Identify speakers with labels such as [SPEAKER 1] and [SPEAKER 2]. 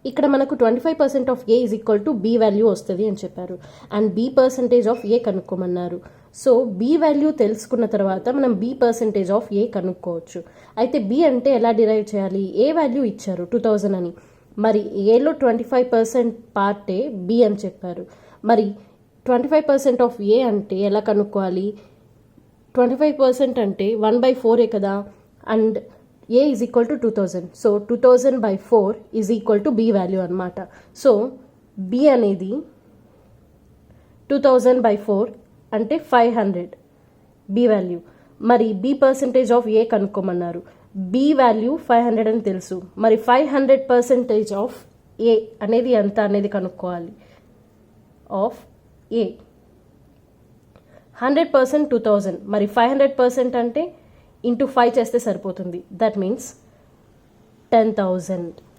[SPEAKER 1] ఇక్కడ మనకు 25% of A is equal to B value వస్తుంది అని చెప్పారు. And B percentage of A కనుక్కోమన్నారు. సో బి వాల్యూ తెలుసుకున్న తర్వాత మనం బి పర్సంటేజ్ ఆఫ్ ఏ కనుక్కోవచ్చు. అయితే బి అంటే ఎలా డిరైవ్ చేయాలి? ఏ వాల్యూ ఇచ్చారు 2000 అని, మరి ఏలో 25% పార్టే బి అని చెప్పారు. మరి 25% ఆఫ్ ఏ అంటే ఎలా కనుక్కోవాలి? 25% అంటే 1/4 కదా, and A is equal to 2000. So 2000/4 is equal to B value అనమాట. సో బి అనేది 2000/4 అంటే 500 బి వాల్యూ. మరి బి పర్సంటేజ్ ఆఫ్ ఏ కనుక్కోమన్నారు. బి వాల్యూ 500 అని తెలుసు. మరి 500% ఆఫ్ ఏ అనేది ఎంత అనేది కనుక్కోవాలి. ఆఫ్ ఏ 100% 2000, మరి 500% అంటే ఇంటూ 5 చేస్తే సరిపోతుంది. That means 10,000.